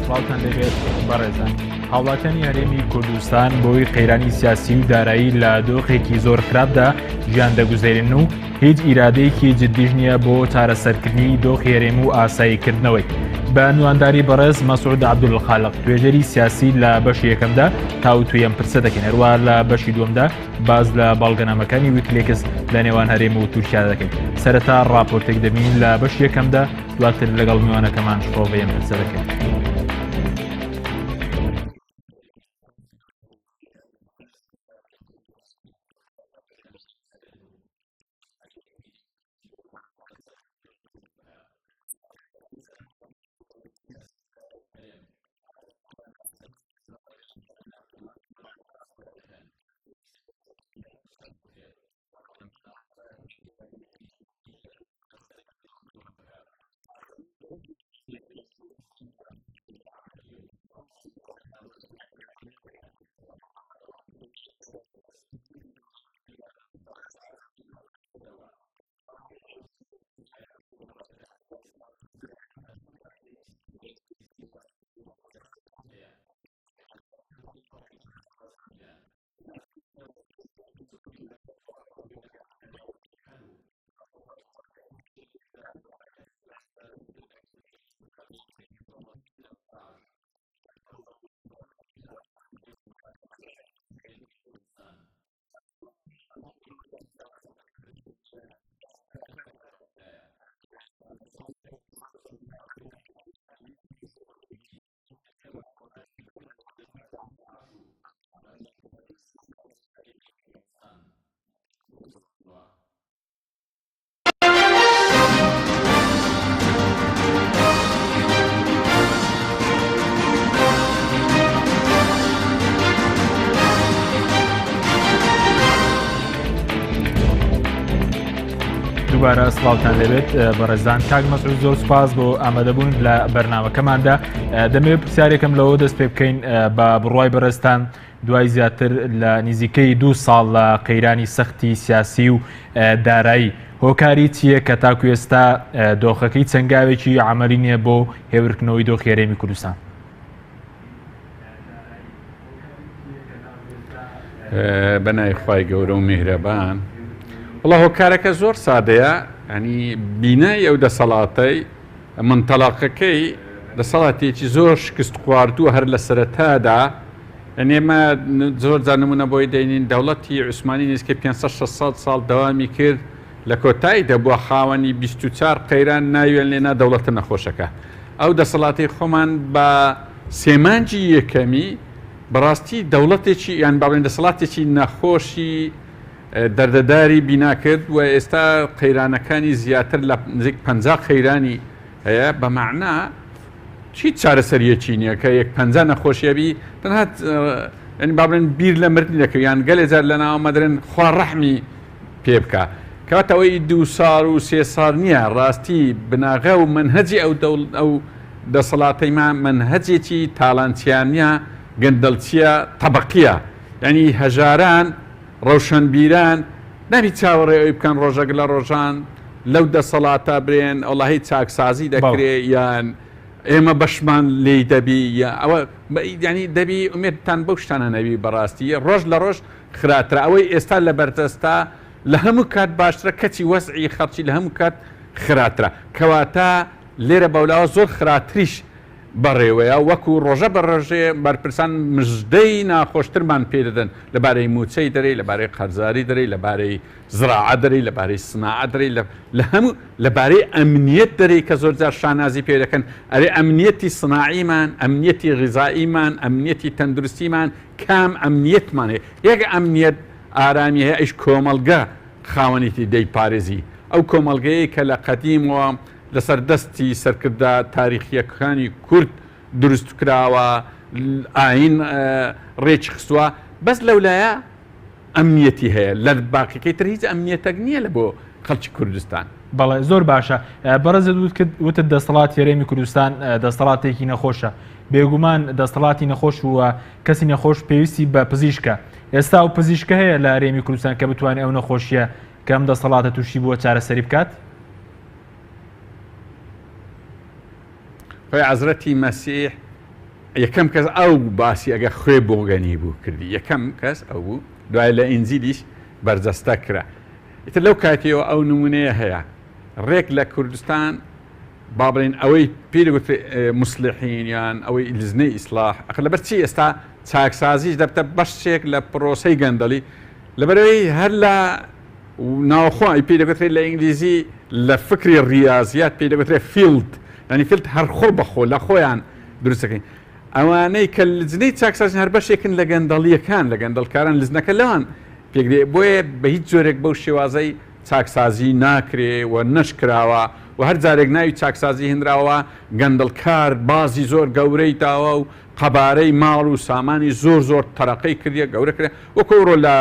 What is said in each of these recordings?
سڵاوتان دەبێت بەڕێزان. هاوڵاتیانی هەرێمی کوردستان بۆی قەیرانی سیاسی و دارایی لە دۆخێکی زۆر خراپدا گیان دەگوزێرن و هیچ ئیرادەیەکی جددیش نییە بۆ چارەسەرکردنی دۆخی هەرێم و ئاساییکردنەوەی. بە نوانداری بەڕێز مەسعود عەبدولخالق توێژەری سیاسی لە بەشی یەکەمدا تاوتوێم پرسە دەکەین، هەروە لە بەشی دووەمدا باز لە باڵگەنامەکانی ویکلیکس لە نێوان هەرێم و تورکیا دەکەین. سەرەتا ڕاپۆرتێک دەبین لە بەشی یەکەمدا، دواتر لەگەڵ میوانەکەمان شڕۆڤەیەم پرسە دەکەین. دووبارە سڵاوتان لەبێت بەڕێزان. کاک مەسعود زۆر سوپاس بۆ ئامادەبوون لە بەرنامەکەماندا. دەمەوێت پرسیارێکم لەوە دەست پێ بکەین بە بڕوای بەڕێستان دوای زیاتر لە نزیکەی 2 ساڵ لە قەیرانی سەختی سیاسی و دارایی هۆکاری چییە کە تاکو ئێستا دۆخەکەی چەنگاوێکی عەمەلی نییە بۆ هێورکردنەوەی دۆخی هەرێمی کوردستان؟ بەنای خوای گەورە و میهرەبان، وڵا هۆکارەکە زۆر سادەیە. ینی بینای ئەو دەسەڵاتەی منتەڵاقەکەی دەسەڵاتێکی زۆر شکست خواردووە هەر لە سەرەتادا. ئەمە زۆر جانمونە بۆی دەینین دەوڵەتی عوسمانی نزیکە 500 ساڵ دەوامی کرد، لە کۆتایی دەبووە خاوەنی 24 قەیران ناوێن لێنا دەوڵەتە نەخۆشەکە. ئەو دەسەڵاتی خۆمان بە سێمانجی یەکەمی بەڕاستی دەوڵەتێکی یان باڵێن دەسەڵاتێکی نەخۆشی دەردەداری بینا کرد و ئێستا قەیرانەکانی زیاتر لە نزیک 50 قەیرانی هەیە. بەمەعنا چیت چارەسەریەکی نییە کە 50 نەخۆشیەبی تەنها ینی با بڵێن بیر لە مردنی دەکەوێت یان گەلێ جار لەناو مەدرن خوا ڕەحمی پێ بکە. کەواتەوەی 2 ساڵ و 3 ساڵ نییە، ڕاستی بناغە و منهەجی ئەو دەسەڵاتەیما منهەجێکی تاڵانچیانە گەندەڵچیە تەبەقیە. ینی هەژاران ڕەوشنبیران نەبی چاوەڕێ ئەوی بکەن ڕۆژەک لە ڕۆژان لەو دەسەڵاتە برێن ئەوڵاهی چاکسازی دەکرێت یان ئێمە بەشمان لێی دەبی یا ئەوە ینی دەبی ئومێدتان بەو شتانە نەبی بەڕاستی ڕۆژ لە ڕۆژ خراترە. ئەوەی ئێستا لە بەردەستا لە هەموو کات باشترە، کەچی وەزعی خەڵکی لە هەموو کات خراترە. کەواتە لێرە بەولاوە زۆر خراتریش بەڕێوەیە، وەکو ڕۆژە بە ڕۆژێ بەرپرسان مژدەی ناخۆشترمان پێدەدەن لەبارەی موچەی دەرەی، لەبارەی قەرزاری دەرەی، لەبارەی زراعە دەرەی، لەبارەی سناعە دەرەی، لە هەموو لەبارەی ئەمنیەت دەرەی کە زۆر جار شانازی پێ دەکەن. ئەرێ ئەمنیەتی سناعیمان، ئەمنیەتی غیزائیمان، ئەمنیەتی تەندروستیمان، کام ئەمنیەتمان هەیە. یەک ئەمنیەت ئارامی هەیە، ئەیش کۆمەڵگە خاوەنیتی دەی پارێزی. ئەو کۆمەڵگەیە کە لە قەدیمەوە لەسەر دەستی سەرکردا تاریخیەکانی کورد دروست کراوە، ئاین ڕێکی خستووە، بەس لەولایە ئەمنیەتی هەیە. لە باقیەکەی تر هیچ ئەمنیەتەک نییە لە بۆ خەڵکی کوردستان. بەڵێ زۆر باشە. بەڕێزت وتت دەسەڵاتی هەرێمی کوردستان دەسەڵاتێکی نەخۆشە. بێگومان دەسەڵاتی نەخۆش وە کەسی نەخۆش پێویستی بە پزیشکە. ئێستا ئەو پزیشکە هەیە لە هەرێمی کوردستان کە بتوانێت ئەو نەخۆشیە کەم دەسەڵاتە تووشی بووە چارەسەری بکات؟ خۆی عەزرەتی مەسیح یەکەم کەس ئەو باسی ئەگە خوێ بۆگەنی بوو کردی یەکەم کەس ئەو بوو دوای لە ئینجیلیش بەرجەستە کرا ئیتر لەو کاتیەوە ئەو نمونەیە هەیە ڕێک لە کوردستان با بڵێن ئەوەی پێدەگوت مسلحین یان ئەوەی لزنەی ئیسلاح لەبەر چی ئێستا چاکسازیش دەبتە بەشێک لە پرۆسەی گەندەڵی لەبەرەوەی هەر لە ناوخۆی پێدەگوترێت لە ئینگلیزی لە فکری ریاضیات پێدەگوترێت فیلد ینی فیلد هەر خۆ بەخۆ لە خۆیان دروستەکەین ئەوانەی کە لزنەی چاکسازی هەر بەشێکن لە گەندەڵیەکان لە گەندەڵکاران لزنەکە لەوان پێگرێ بۆیە بە هیچ جۆرێک بەو شێوازەی چاکسازی ناکرێ و نەشکراوە و هەر جارێک ناوی چاکسازی هێنراوە گەندەڵکار بازی زۆر گەورەی داوە و قەبارەی ماڵ و سامانی زۆر تەرەقەی کردیە گەورە کرێ وەکۆڕۆ لە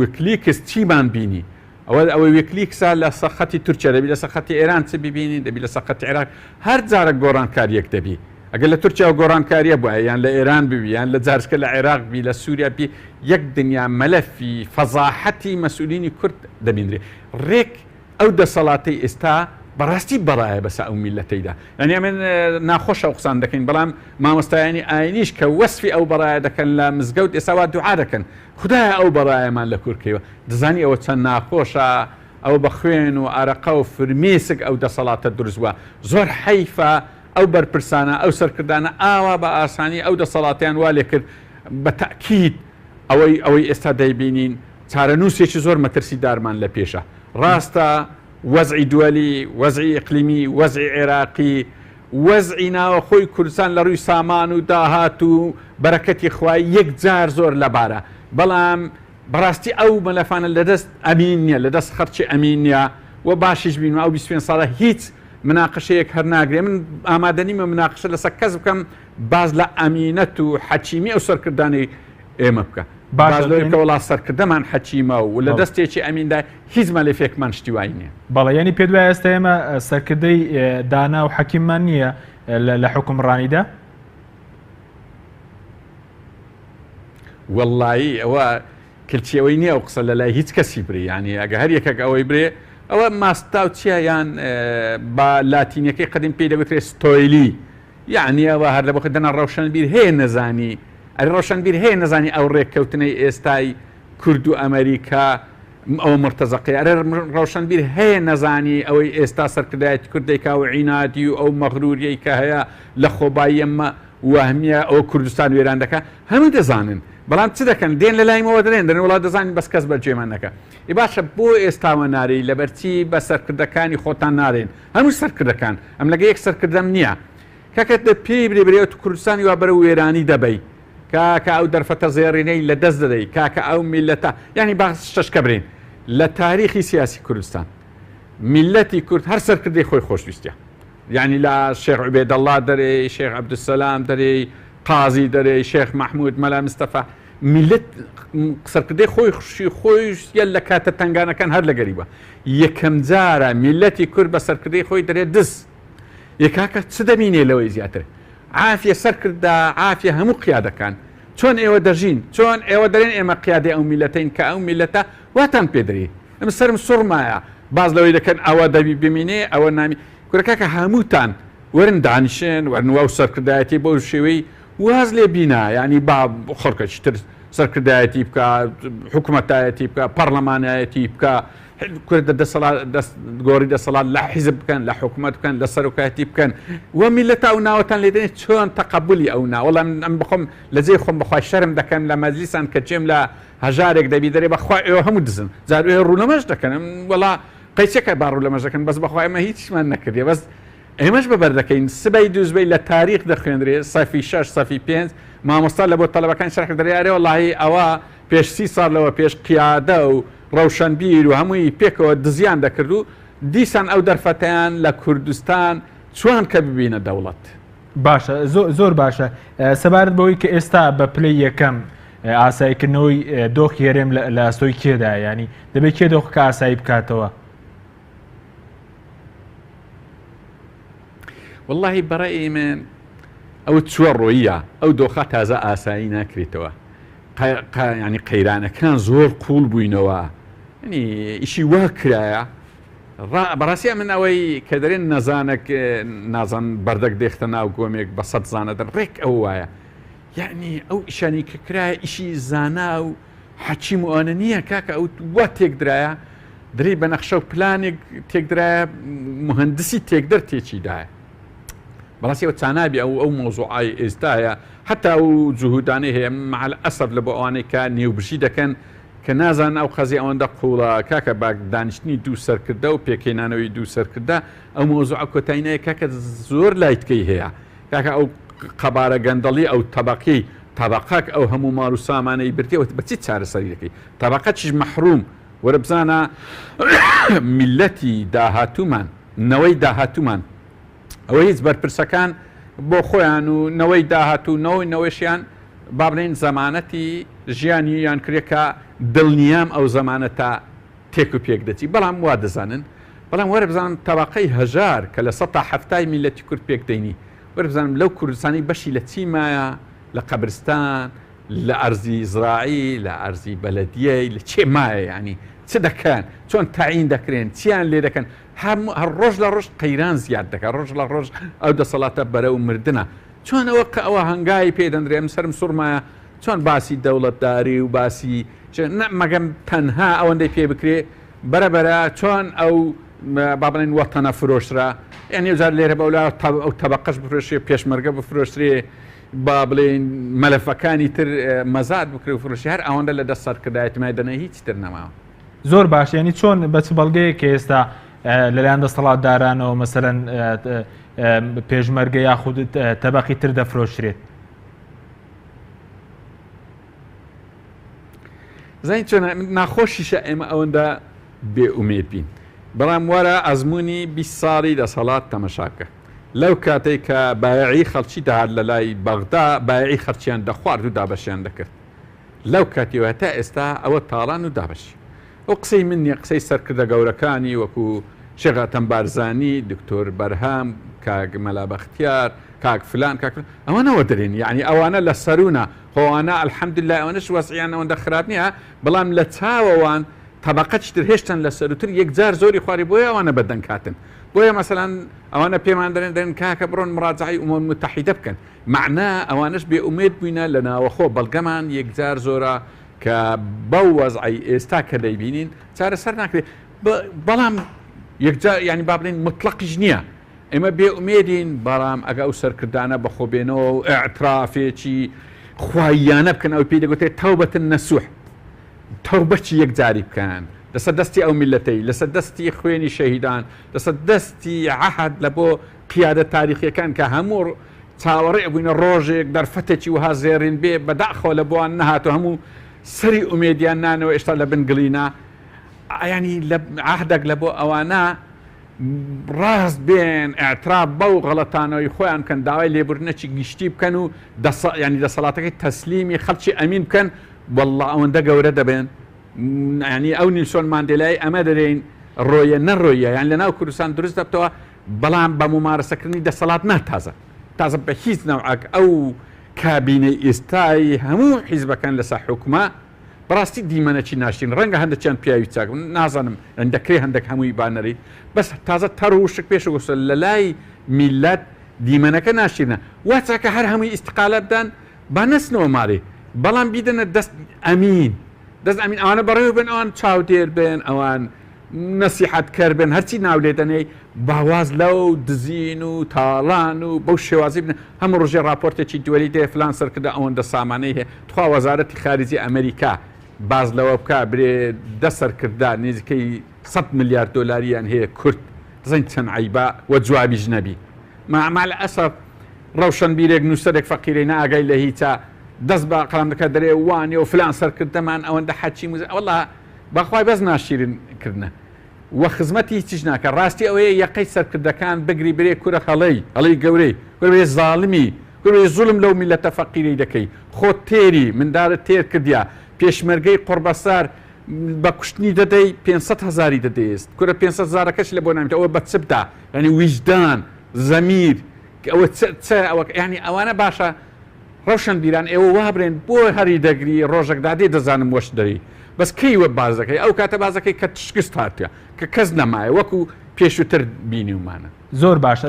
ویکلیکس چیمان بینی ئەوەی ویکلیکسا لە سەخەتی تورکیا دەبی لە سەخەتی ئێران چ ببینی دەبی لە سەخەتی عێراق هەر جارە گۆڕانکاریەک دەبی ئەگەر لە تورکیا گۆڕانکاریە بووە یان لە ئێران ببی یان لە جارسکە لە عێراق بی لە سووریا بی یەک دنیا مەلەفی فەزاحەتی مەسئولینی کورد دەبینرێ ڕێک ئەو دەسەڵاتی ئێستا بەڕاستی بەڵایە بەسە ئەو میلەتەیدا یعنی ئەمن ناخۆشە ئەو قسان دەکەین بەڵام مامۆستایانی ئاینیش کە وەسفی ئەو بەڕایە دەکەن لە مزگەوت ئێساوا دوعا دەکەن خدایە ئەو بەڕایەمان لە کورکەوە دەزانی ئەوە چەند ناخۆشە ئەو بە خوێن و ئارەقە و فرمێسک ئەو دەسەڵاتە دروستوە زۆر حەیفە ئەو بەرپرسانە ئەو سەرکردانە ئاوا بە ئاسانی ئەو دەسەڵاتیان وا لێ کرد بە تەکید ئەوەی ئێستا دەیبینین چارەنووسێکی زۆر مەترسی دارمان لە پێشە ڕاستە وەزعی دووەلی وەزعی ئیقلیمی وەزعی عێراقی وەزعی ناوەخۆی کوردستان لە ڕووی سامان و داهات و بەرەکەتی خوای یەک جار زۆر لەبارە بەڵام بەڕاستی ئەو مەلەفانە لەدەست ئەمین نییە لەدەست خەرچی ئەمین نیە و باشیش بین ئەو 25 ساڵە هیچ مناقشەیەک هەر ناگرێ من ئامادەنیمە مناقشە لەسەر کەس بکەم باز لە ئەمینەت و حەچیمی ئەو سەرکردانی ئێمە بکە باشکە وڵا سەرکردەمان حەچیمە و لە دەستێکی ئەمیندا هیچ مەلەفێکمان شتیوای نییە بەڵێ ینی پێ دوای ئێستا ئێمە سەرکردەی دانا و حەکیممان نییە لە حکومڕانیدا وەڵایی ئەوە کلچیەوەی نییە ئەو قسە لەلای هیچ کەسی بری ینی ئەگە هەر یەکێک ئەوەی برێ ئەوە ماستا و چیە یان بە لاتینیەکەی قەدیم پێی دەگوترێت ستۆیلی یعنی ئەوە هەر لە بۆ دەنا ڕەوشنبیر هەیە نەزانی ئەری ڕەوشنبیر هەیە نەزانی ئەو ڕێککەوتنەی ئێستای کورد و ئەمریکا ئەو مرتەزەقی ئەرە ڕەوشنبیر هەیە نەزانی ئەوەی ئێستا سەرکردایەتی کوردێکا و عینادی و ئەو مەغروریەی کە هەیە لە خۆبایی ئەمە وەهمیە ئەو کوردستان وێران دەکە هەموو دەزانن بەڵام چ دەکەن دێن لە لایمەوە دەڵێن وڵات دەزانین بەس کەس بەرجێمان نەکە ئی باشە بۆ ئێستاوە نارەی لەبەرچی بە سەرکردەکانی خۆتان نارێن هەموو سەرکردەکان ئەم لەگە یەک سەرکردەم نییە کاکەت پێی برێ تو کوردستانی وا بەرە وێرانی دەبەی کاکە ئەو دەرفەتە زێڕینەی لە دەست دەدەی کاکە ئەو میلەتە ینی باس شەشکە برین لە تاریخی سیاسی کوردستان میلەتی کورد هەر سەرکردەی خۆی خۆشویستە یعنی لە شێخ عوبێدەڵڵا دەرێ شێخ عەبدولسەلام دەرێ قازی دەرێ شێخ مەحموود مەلا مستەفا میلەت سەرکردەی خۆی یە لە کاتە تنگانەکان هەر لە گەریبە یەکەم جارە میلەتی کورد بە سەرکردەی خۆی دەرێت دەست یەکاکە چ دەبینێ لەوەی زیاتر عافیە سەرکردا عافیە هەموو قیادەکان چۆن ئێوە دەژین چۆن ئێوە دەرێن ئێمە قیادەی ئەو میلەتین کە ئەو میلەتە واتان پێدرێ ئەمە سەرم سوڕمایە باز لەوەی دەکەن ئەوە دەبی ببینێ ئەوە نامی کورەکەکە هەمووتان وەرن دانیشن وەرنوە و سەرکردایەتی بۆ شێوەی واز لێ بینا ینی با خۆرکەچ تر سەرکردایەتی بکە حکوومەتایەتی بکە پەرلەمانایەتی بکە گۆڕی دەسەڵات لە حیزب بکەن لە حکوومەت بکەن لە سەرۆکایەتی بکەن وە میلەتە ئەو ناوەتان لێ دێنێت چۆن تەقەبولی ئەو ناوەڵام ئەم بخۆم لە جێ خۆم بەخوای شەرم دەکەن لە مەجلیسان کە جێم لە هەژارێک دەبی دەرێ بەخوا ئێوە هەموو دزن جار ئێوە ڕوونەمەش دەکەن وەڵا قەیچەکە با ڕوونەمەش دەکەن بەس بەخوا ئێمە هیچمان نەکردێ بەس ئێمەش بەبەر دەکەین سبەی دووزبەی لە تاریخ دەخوێنرێ سەفی 6 سەفی 5 مامۆستا لە بۆ تەلەبەکان شەرح دەرێ وەڵاهی ئەوە پێش 30 ساڵ لەوە پێش قیادە و ڕەوشنبیر و هەمووی پێکەوە دزیان دەکرد و دیسان ئەو دەرفەتیان لە کوردستان چۆن کە ببینە دەوڵەت باشە زۆر باشە سەبارەت بەوەی کە ئێستا بە پلەی یەکەم ئاساییکردنەوەی دۆخی هەرێم لە ئەستۆی کێدا ینی دەبێت کێ دۆخەکە ئاسایی بکاتەوە واللهی بەڕێی من ئەو چوە ڕۆیە ئەو دۆخە تازە ئاسایی ناکرێتەوە ینی قەیرانەکان زۆر قوڵ بووینەوە ینی ئیشی وا کرایە بەڕاستی من ئەوەی کە دەرێن نەزانێک نازان بەردەک دێختە ناو گۆمێک بە سەد زانە ڕێک ئەو وایە یعنی ئەو ئیشانی کە کرایە ئیشی زانا و حەچیم وانە نییە کاکە ئەو وا تێکدرایە دەری بە نەخشە و پلانێک تێکدرایە مهندسی تێکدەر تێکیدایە بەڕاستی ئەو چانابی ئەو مۆزوعای ئێستاە هەتا و جوهودانەی هەیە مع ئەسەب لە بۆ ئەوانەی کە نێوبژی دەکەن کە نازان ئەو خەزی ئەوەندە قوڵە کاکە باک دانیشتنی دوو سەرکردە و پێکەینانەوەی دوو سەرکردە ئەو مۆزوع کۆتایینەیە کاکە زۆر لایتکەی هەیە کاکە ئەو قەبارە گەندەڵی ئەو تەبەقی تەبەقەک ئەو هەموو ماڵ و سامانەی بردیەوە بەچی چارەسەری دەکەی تەبەقە چیش مەحروم وەرە بزانە میلەتی داهاتوومان نەوەی داهاتوومان ئەوە هیچ بەرپرسەکان بۆ خۆیان و نەوەی داهاتوو نەوەشیان با بڵێن زەمانەتی ژیانی یان کرێکە دڵنیام ئەو زەمانەتە تێک و پێک دەچی بەڵام وا دەزانن بەڵام وەرە بزانم تەبەقەی هەژار کە لە 170 میلەتی کورد پێک دەینی وەرە بزانم لەو کوردستانی بەشی لە چیمایە لە قەبرستان لە ئەرزی زراعی لە ئەرزی بەلەدیەی لە چێ مایە ینی چ دەکەن چۆن تاعین دەکرێن چیان لێ دەکەن هەر ڕۆژ لە ڕۆژ قەیران زیاد دەکات ڕۆژ لە ڕۆژ ئەو دەسەڵاتە بەرە و مردنە چۆن ئەوە کە ئەوە هەنگای پێدەندرێم سرم سوورمایە چۆن باسی دەوڵەتداری و باسی مەگەم تەنها ئەوەندەی پێ بکرێ بەرەبەرە چۆن ئەو با بڵێن وەتەنە فرۆشرا یعنی جار لێرە بەولا ئەو تەبەقەش بفرۆشێ پێشمەرگە بفرۆشترێ با بڵێن مەلەفەکانی تر مەزاد بکرێ و فرۆشی هەر ئەوەندە لە دەست سەرکردایەتمای دەنە هیچ تر نەماوە زۆر باش ینی چۆن بەچ بەڵگەیە کە ئێستا لەلایەن دەسەڵاتدارانەوە مەسەرەن پێشمەرگە یاخود تەبەقی تر دەفرۆشرێت زین چۆن ناخۆشیشە ئێمە ئەوەندە بێئومێد بین بەڵام وەرە ئەزمموی 20 ساڵی دەسەڵات تەمەشاکە لەو کاتێک کە بایعی خەڵکی داهات لە لای بەغدا بایعی خەرچیان دەخوارد و دابەشیان دەکرد لەو کاتیەوە تا ئێستا ئەوە تاڵان و دابەشی ئەو قسەی من نیە قسەی سەرکردە گەورەکانی وەکو شێغاتەم بارزانی دکتۆر بەرهام کاک مەلا بەختیار کاک فلان ئەوانەوە دەرێن یعنی ئەوانە لە سەرونە خۆوانە ئەلحەمدوللا ئەوەنەش وەسعیان ئەوەندە خراپ نییە بەڵام لە چاوەوان تەبەقەتر هێشتن لە سەروتر یەکجار زۆری خواری بۆیە ئەوانە بەدەنگ کاتن بۆیە مەسەلەن ئەوانە پێمان دەرێن کاکە بڕۆن مڕاجعی ئومەم متحیدە بکەن معنە ئەوانش بێ ئومێد بووینە لە ناوەخۆ بەڵگەمان یەکجار زۆرە کە بەو وەزعی ئێستا کە دەیبینین چارەسەر ناکرێت بەڵام یەکجار ینی با بڵێن مطلقیش نییە ئێمە بێ ئومێدین بەڵام ئەگە ئەو سەرکردانە بەخۆبێنەوە و ئەعترافێکی خوایانە بکەن ئەو پێی دەگوتێت تەوبەتن نەسوح تەوبەتی یەکجاری بکەن لەسەر دەستی ئەو میلەتەی لەسەر دەستی خوێنی شەهیدان لەسەر دەستی عەهد لە بۆ پیادە تاریخیەکان کە هەموو چاوەڕێ بووینە ڕۆژێک دەرفەتێکی وها زێڕین بێ بەداخەوە لە بۆوان نەهاتۆ هەموو سەری ئومێدیان نانەوە ئێستا لە بنگڵینە ینی عەهدێک لە بۆ ئەوانە ڕاست بێن ئاعتراف بەو غەڵەتانەوەی خۆیان کەن داوای لێبوردنەکی گشتی بکەن و ینی دەسەڵاتەکەی تەسلیمی خەڵکی ئەمین بکەن وەڵڵا ئەوەندە گەورە دەبێن ینی ئەو نیلسۆن ماندێلای ئەمە دەرێن ڕۆیە نەڕۆیە یان لە ناو کوردستان دروست دەبتەوە بەڵام بە ممارەسەکردنی دەسەڵات تازە بە هیچ نەوعک ئەو کابینەی ئێستایی هەموو حیزبەکان لەسەر حکومە بەڕاستی دیمەنەکی ناشین ڕەنگە هەندێکیان پیاوی چاک نازانم دەکرێت هەندێک هەمووی بانەری بەس تازە تەڕ و شک پێش گوسە لە لای میلەت دیمەنەکە ناشینە وا چاکە هەر هەمووی ئیستقالە بدەن با نەسنەوە ماڵێ بەڵام بیدەنە دەست ئەمین ئەوانە بەڕێوە بن ئەوان چاودێر بن ئەوان نەسیحەتکەر بن هەرچی ناو لێدەنەی باواز لەو دزین و تاڵان و بەو شێوازی بن هەموو ڕۆژێ راپۆرتێکی دووەلی دێ فلان سەرکردە ئەوەندە سامانەی هەیە تخوا وەزارەتی خارجی ئەمریکا باز لەوە بکە برێ دەسەرکردا نزیکەی 100 میلیارد دۆلاریان هەیە کورد دەزین چەند عیبا وە جوابیش نەبی مع ئەسف ڕەوشن بیرێک نووسەرێک فەقیرەی ناگای لە هیچە دەست بە قەڵامەکە دەرێ وانێ و فلان سەرکردەمان ئەوەندە حەچی وەڵڵا بەخوای بەس ناشیرنکردنە وە خزمەتی هیچیش ناکە ڕاستی ئەوەیە یەقەی سەرکردەکان بگری برێ کورە هەڵەی گەورەی کوێ زاڵمی کوێ زوڵم لەو میلەتە فەقیرەی دەکەی خۆت تێری منداڵت تێر کردیا پێشمەرگەی قوربەسار بە کوشتنی دەدەی 500,000 دەدەیست کورە 500,000کەش لە بۆ نامێت ئەوە بە چ بدا ینی ویجدان زەمیر ئەوە ینی ئەوانە باشە ڕەوشن بیران ئێوە وابرێن بۆ هەری دەگری ڕۆژێک دادێ دەزانم وەش دەری بەس کەیوە بازەکەی ئەو کاتە بازەکەی کە تشکست هاتووە کە کەس نەمایە وەکو پێشووتر بینیومانە.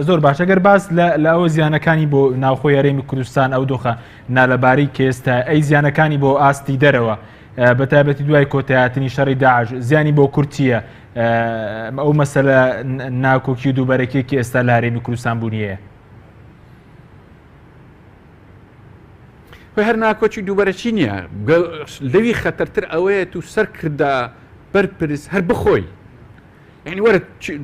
زۆر باشە گەر باس لە ئەوە زیانەکانی بۆ ناوخۆی هەرێمی کوردستان ئەو دۆخە نالەباری کێستا ئەی زیانەکانی بۆ ئاستی دەرەوە بەتابەتی دوای کۆتایاتنی شەڕی داعش زیانی بۆ کورتیە ئەو مەسەلە ناکۆکی و دووبەرەکێکی ئێستا لە هەرێمی کوردستان بوونیەیە. هەر ناکۆچی دووبەرەچی نییە لەوی خەتەرتر ئەوەیە تو سەر کردا بەرپرس هەر بخۆی یعنی وەرە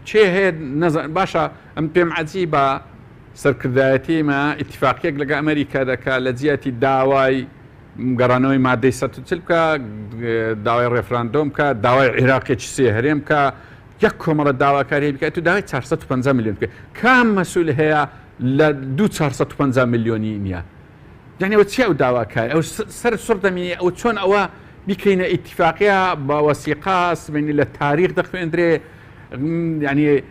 چێ هەیە نەزان باشە ئەم پێم عەجیبە بە سەرکردایەتیمە ئیتیفاقیەک لەگە ئەمریکا دەکات لە جیاتی داوای گەڕانەوەی مادەی 140 بکە داوای ڕێفراندۆم بکە داوای عێراقێکی سێ هەرێم بکە یەک کۆمەڵە داواکاری بکات تو داوای 450 میلیۆن بکە کام مەسئول هەیە لە 450 میلیۆنی نییە یعنی ئەوە چی ئەو داواکار ئەو سەر سوڕ دەمینی ئەو چۆن ئەوە بیکەینە ئیتیفاقیە بە وەسیقاس بینی لە تاریخ دەخوێندرێ ینی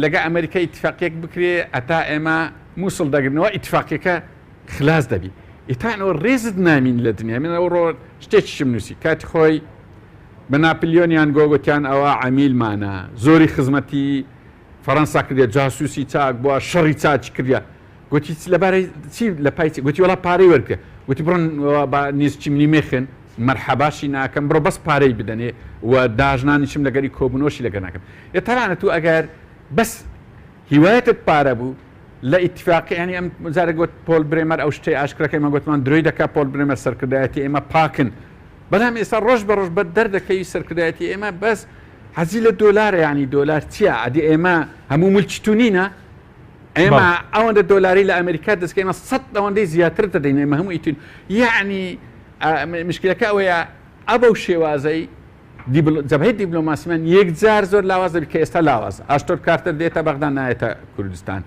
لەگە ئەمریکا ئیتیفاقیەک بکرێ ئەتا ئێمە مووسڵ دەگرنەوە ئیتیفاقیەکە خلاص دەبی ئیتانەوە ڕێزت نامین لە دنیا من ئەو ڕۆ شتێکیشم نووسی کاتی خۆی بە ناپلیۆنیان گۆگوتیان ئەوە عەمیلمانە زۆری خزمەتی فەڕەنسا کردێت جاسووسی چاک بووە شەڕی چاچ کردە گوتی لەبارەی چی لە پایچی گوتی وڵا پارەی وەرکە گوتی بڕۆن نیزچی منی مێخن مەرحەباشی ناکەم بڕۆ بەس پارەی بدەنێ و داژنانیشم لەگەری کۆبنۆشی لەگە ناکەم تەوانە تو ئەگەر بەس هیوایەتت پارە بوو لە ئیتیفاقی ینی ئەم جارە گوت پۆل برێمەر ئەو شتەی ئاشکرەکەی مە گوتمان درۆی دەکا پۆل برێمەر سەرکردایەتی ئێمە پاکن بەڵام ئێستا ڕۆژ بە ڕۆژ بە دەردەکەوی سەرکردایەتی ئێمە بەس حەزی لە دۆلارە ینی دۆلار چییە ئەدی ئێمە هەموو ملچتونینە ئێمە ئەوەندە دۆلاری لە ئەمریکا دەستکەمە 100 ئەوەندەی زیاتر دەدەین ئێمە هەموو ئیتون یعنی مشکلەکە ئەوەیە ئەبە و شێوازەی جەبهەی دیبلۆماسیمان یەکجار زۆر لاواز دەبێت کە ئێستا لاوازە ئاشتۆر کارتر دێتە بەغدا نایێتە کوردستان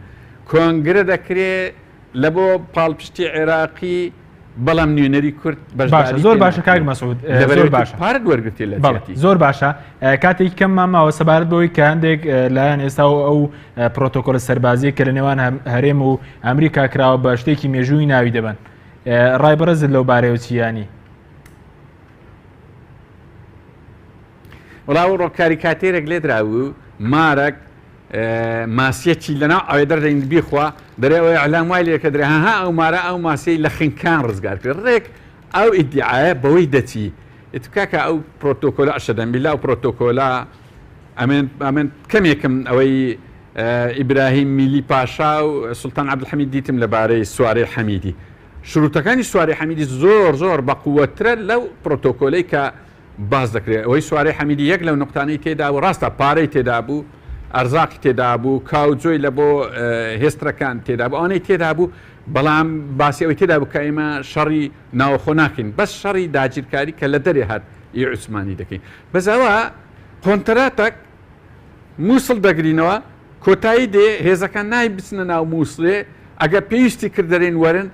کۆنگرە دەکرێت لە بۆ پاڵپشتی عێراقی بەڵام نوێنەری کورد زۆر باشە کاک مەسعود زۆر باشە پارەت وەرگرتی لە زۆر باشە کاتێک کەم ماماوە سەبارەت بەوەی کە هەندێک لایەن ئێستا ئەو پرۆتۆکۆلە سەربازیە کە لە نێوان هەرێم و ئەمریکا کراوە بە شتێکی مێژووی ناوی دەبن ڕایبەرزت لەو بارەیەوە چیانی وڵاو ڕۆکاری کاتێرێک لێ دراوە مارەك ماسیەکی لەناو ئەوێ دەردەین بیخوا دەرێەوەی ئەلام وای لێکە درێ ها ئەو مارە ئەو ماسی لە خینکان ڕزگار کرد ڕێک ئەو ئیدعاە بەوەی دەچی ئتکاکە ئەو پرۆتۆکۆلا ئەشەدەمبیلا و پرۆتۆکۆلا ئەمن کەمێکم ئەوەی ئیبراهیم میلی پاشا و سولتان عەبدولحەمید دیتم لەبارەی سوارەی حەمیدی شروتەکانی سوارەی حەمیدی زۆر بەقووەترە لەو پرۆتۆکۆلەی کە باز دەکرێت ئەوەی سوارەی حەمیدی یەک لەو نقطانەی تێدا و ڕاستە پارەی تێدا بوو ئەرزاقی تێدا بوو کاوجۆی لە بۆ هێسترەکان تێدا بوو ئەوانەی تێدا بوو بەڵام باسی ئەوەی تێدا بوو کە ئێمە شەڕی ناوەخۆ ناکەین بەس شەڕی داگیرکاری کە لە دەرێ هات ئی عوسمانی دەکەین بەزەوە کۆنتراتێک مووسڵ دەگرینەوە کۆتایی دێ هێزەکان نای بچنە ناو مووسڵێ ئەگە پێویستی کردەرێن وەرن